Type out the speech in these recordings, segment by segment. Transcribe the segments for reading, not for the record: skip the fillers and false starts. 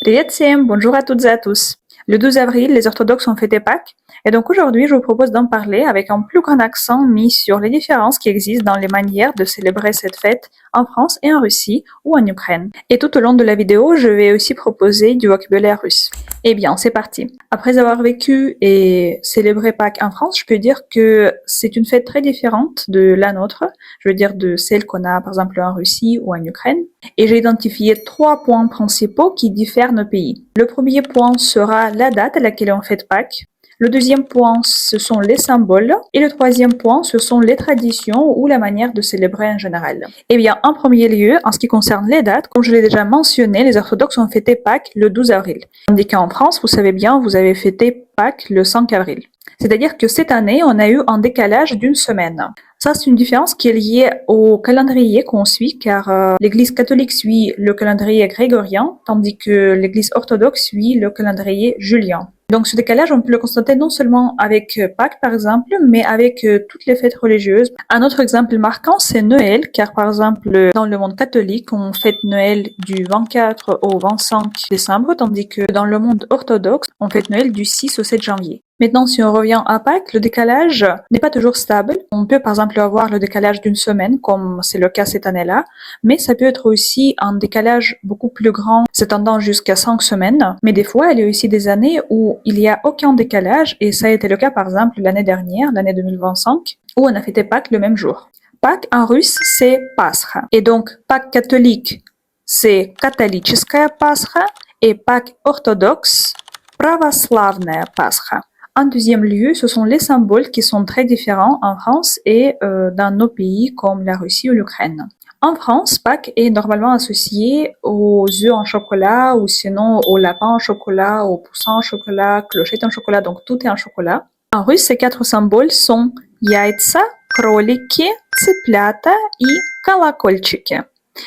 Привет всем, bonjour à toutes et à tous. Le 12 avril, les orthodoxes ont fêté Pâques, et donc aujourd'hui, je vous propose d'en parler avec un plus grand accent mis sur les différences qui existent dans les manières de célébrer cette fête en France et en Russie ou en Ukraine. Et tout au long de la vidéo, je vais aussi proposer du vocabulaire russe. Eh bien, c'est parti. Après avoir vécu et célébré Pâques en France, je peux dire que c'est une fête très différente de la nôtre, je veux dire de celle qu'on a par exemple en Russie ou en Ukraine. Et j'ai identifié 3 points principaux qui diffèrent nos pays. Le premier point sera la date à laquelle on fête Pâques. Le deuxième point, ce sont les symboles. Et le troisième point, ce sont les traditions ou la manière de célébrer en général. Eh bien, en premier lieu, en ce qui concerne les dates, comme je l'ai déjà mentionné, les orthodoxes ont fêté Pâques le 12 avril. Tandis qu'en France, vous savez bien, vous avez fêté Pâques le 5 avril. C'est-à-dire que cette année, on a eu un décalage d'une semaine. Ça, c'est une différence qui est liée au calendrier qu'on suit, car l'Église catholique suit le calendrier grégorien, tandis que l'Église orthodoxe suit le calendrier julien. Donc ce décalage, on peut le constater non seulement avec Pâques, par exemple, mais avec toutes les fêtes religieuses. Un autre exemple marquant, c'est Noël, car par exemple, dans le monde catholique, on fête Noël du 24 au 25 décembre, tandis que dans le monde orthodoxe, on fête Noël du 6 au 7 janvier. Maintenant, si on revient à Pâques, le décalage n'est pas toujours stable. On peut par exemple avoir le décalage d'une semaine, comme c'est le cas cette année-là, mais ça peut être aussi un décalage beaucoup plus grand, s'étendant jusqu'à 5 semaines. Mais des fois, il y a aussi des années où il n'y a aucun décalage, et ça a été le cas par exemple l'année dernière, l'année 2025, où on a fêté Pâques le même jour. Pâques en russe, c'est Pascha. Et donc, Pâques catholique, c'est Католическая Pascha, et Pâques orthodoxe, Православная Pascha. En deuxième lieu, ce sont les symboles qui sont très différents en France et dans nos pays comme la Russie ou l'Ukraine. En France, Pâques est normalement associé aux œufs en chocolat ou sinon au lapin en chocolat, au poussin en chocolat, clochette en chocolat, donc tout est en chocolat. En russe, ces 4 symboles sont яйца, кролики, цыплята и колокольчики.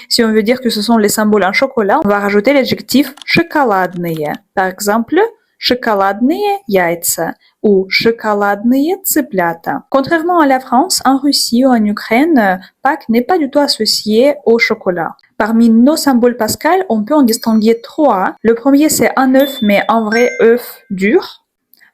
Si on veut dire que ce sont les symboles en chocolat, on va rajouter l'adjectif шоколадные. Par exemple, шоколадные яйца ou шоколадные цыплята. Contrairement à la France, en Russie ou en Ukraine, Pâques n'est pas du tout associé au chocolat. Parmi nos symboles pascals, on peut en distinguer 3. Le premier, c'est un œuf, mais un vrai œuf dur.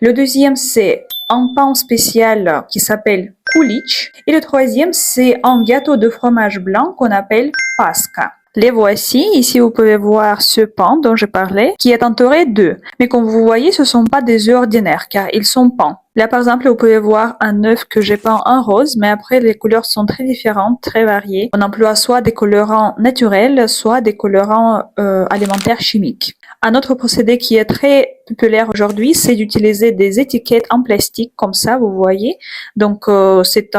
Le deuxième, c'est un pain spécial qui s'appelle kulich. Et le troisième, c'est un gâteau de fromage blanc qu'on appelle paska. Les voici. Ici, vous pouvez voir ce pain dont je parlais, qui est entouré d'œufs. Mais comme vous voyez, ce ne sont pas des œufs ordinaires, car ils sont peints. Là, par exemple, vous pouvez voir un œuf que j'ai peint en rose, mais après, les couleurs sont très différentes, très variées. On emploie soit des colorants naturels, soit des colorants alimentaires chimiques. Un autre procédé qui est très populaire aujourd'hui, c'est d'utiliser des étiquettes en plastique, comme ça, vous voyez. Donc, c'est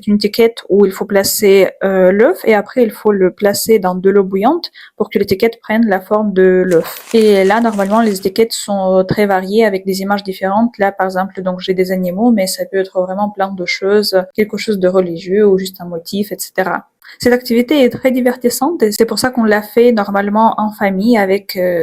une étiquette où il faut placer l'œuf et après, il faut le placer dans de l'eau bouillante pour que l'étiquette prenne la forme de l'œuf. Et là, normalement, les étiquettes sont très variées avec des images différentes. Là, par exemple, donc j'ai des animaux, mais ça peut être vraiment plein de choses, quelque chose de religieux ou juste un motif, etc. Cette activité est très divertissante et c'est pour ça qu'on l'a fait normalement en famille,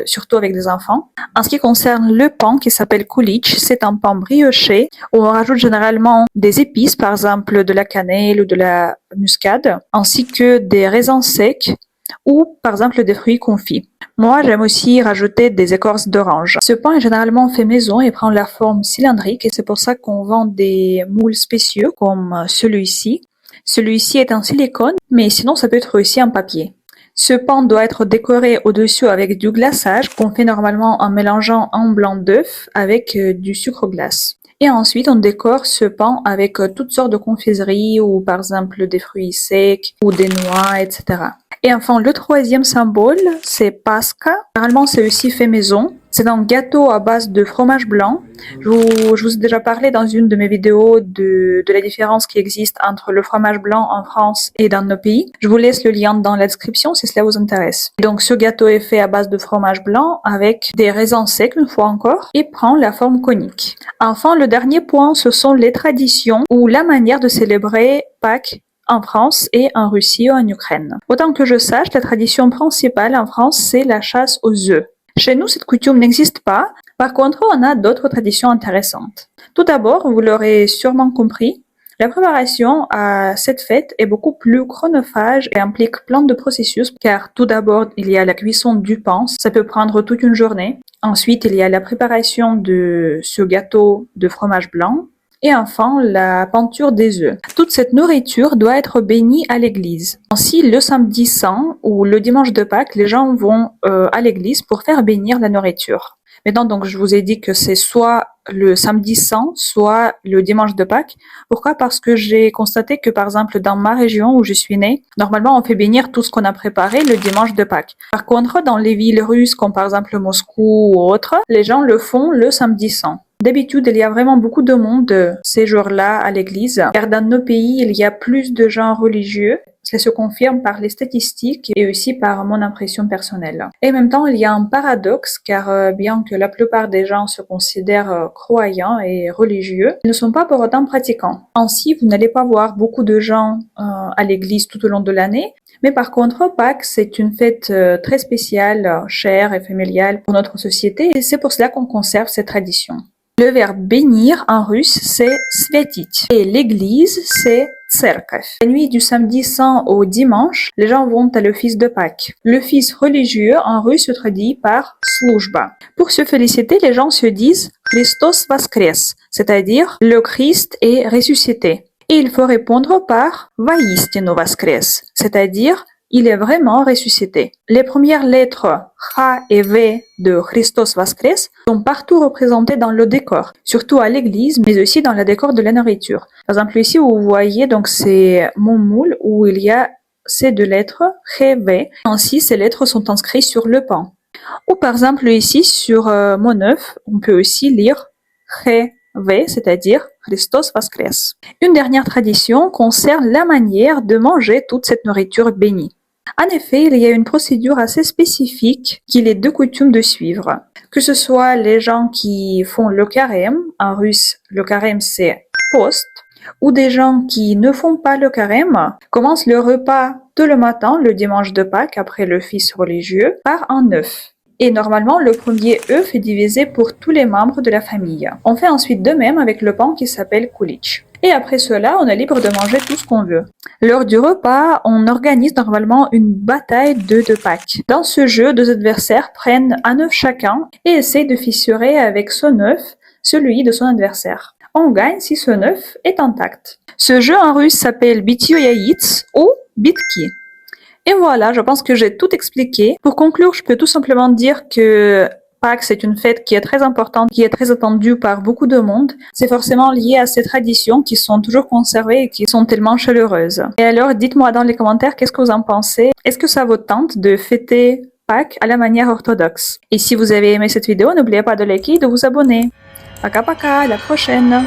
surtout avec des enfants. En ce qui concerne le pain qui s'appelle kulich, c'est un pain brioché où on rajoute généralement des épices, par exemple de la cannelle ou de la muscade, ainsi que des raisins secs ou par exemple des fruits confits. Moi, j'aime aussi rajouter des écorces d'orange. Ce pain est généralement fait maison et prend la forme cylindrique et c'est pour ça qu'on vend des moules spéciaux comme celui-ci. Celui-ci est en silicone, mais sinon ça peut être aussi en papier. Ce pain doit être décoré au-dessus avec du glaçage qu'on fait normalement en mélangeant un blanc d'œuf avec du sucre glace. Et ensuite, on décore ce pain avec toutes sortes de confiseries ou par exemple des fruits secs ou des noix, etc. Et enfin, le troisième symbole, c'est Pascha. Généralement, c'est aussi fait maison. C'est un gâteau à base de fromage blanc. Je vous ai déjà parlé dans une de mes vidéos de la différence qui existe entre le fromage blanc en France et dans nos pays. Je vous laisse le lien dans la description si cela vous intéresse. Donc, ce gâteau est fait à base de fromage blanc avec des raisins secs, une fois encore, et prend la forme conique. Enfin, le dernier point, ce sont les traditions ou la manière de célébrer Pâques en France et en Russie ou en Ukraine. Autant que je sache, la tradition principale en France, c'est la chasse aux œufs. Chez nous, cette coutume n'existe pas. Par contre, on a d'autres traditions intéressantes. Tout d'abord, vous l'aurez sûrement compris, La préparation à cette fête est beaucoup plus chronophage et implique plein de processus car tout d'abord il y a la cuisson du pain, ça peut prendre toute une journée. Ensuite il y a la préparation de ce gâteau de fromage blanc. Et enfin, la peinture des œufs. Toute cette nourriture doit être bénie à l'église. Ainsi, le samedi saint ou le dimanche de Pâques, les gens vont à l'église pour faire bénir la nourriture. Maintenant, donc, je vous ai dit que c'est soit le samedi saint, soit le dimanche de Pâques. Pourquoi? Parce que j'ai constaté que, par exemple, dans ma région où je suis née, normalement, on fait bénir tout ce qu'on a préparé le dimanche de Pâques. Par contre, dans les villes russes, comme par exemple Moscou ou autres, les gens le font le samedi saint. D'habitude, il y a vraiment beaucoup de monde ces jours-là à l'église, car dans nos pays, il y a plus de gens religieux. Cela se confirme par les statistiques et aussi par mon impression personnelle. Et en même temps, il y a un paradoxe, car bien que la plupart des gens se considèrent croyants et religieux, ils ne sont pas pour autant pratiquants. Ainsi, vous n'allez pas voir beaucoup de gens à l'église tout au long de l'année, mais par contre, Pâques, c'est une fête très spéciale, chère et familiale pour notre société, et c'est pour cela qu'on conserve cette tradition. Le verbe bénir en russe, c'est sviatit. Et l'église, c'est tserkov. La nuit du samedi saint au dimanche, les gens vont à l'office de Pâques. L'office religieux en russe se traduit par slujba. Pour se féliciter, les gens se disent Christos voskres, c'est-à-dire le Christ est ressuscité. Et il faut répondre par voistinu voskres, c'est-à-dire il est vraiment ressuscité. Les premières lettres H et V de Christos Voskres sont partout représentées dans le décor, surtout à l'église, mais aussi dans le décor de la nourriture. Par exemple, ici où vous voyez, donc c'est mon moule où il y a ces deux lettres, H, V. Ainsi, ces lettres sont inscrites sur le pain. Ou par exemple, ici sur mon œuf, on peut aussi lire H, V, c'est-à-dire Christos Voskres. Une dernière tradition concerne la manière de manger toute cette nourriture bénie. En effet, il y a une procédure assez spécifique qu'il est de coutume de suivre. Que ce soit les gens qui font le carême, en russe, le carême c'est post, ou des gens qui ne font pas le carême, commencent le repas tôt le matin, le dimanche de Pâques, après l'office religieux, par un œuf. Et normalement, le premier œuf est divisé pour tous les membres de la famille. On fait ensuite de même avec le pain qui s'appelle kulich. Et après cela, on est libre de manger tout ce qu'on veut. Lors du repas, on organise normalement une bataille d'œufs de Pâques. Dans ce jeu, deux adversaires prennent un œuf chacun et essaient de fissurer avec son œuf celui de son adversaire. On gagne si son œuf est intact. Ce jeu en russe s'appelle Bityo Yaïts ou Bitki. Et voilà, je pense que j'ai tout expliqué. Pour conclure, je peux tout simplement dire que Pâques, c'est une fête qui est très importante, qui est très attendue par beaucoup de monde. C'est forcément lié à ces traditions qui sont toujours conservées et qui sont tellement chaleureuses. Et alors, dites-moi dans les commentaires qu'est-ce que vous en pensez. Est-ce que ça vous tente de fêter Pâques à la manière orthodoxe? Et si vous avez aimé cette vidéo, n'oubliez pas de liker et de vous abonner. Paka paka, à la prochaine!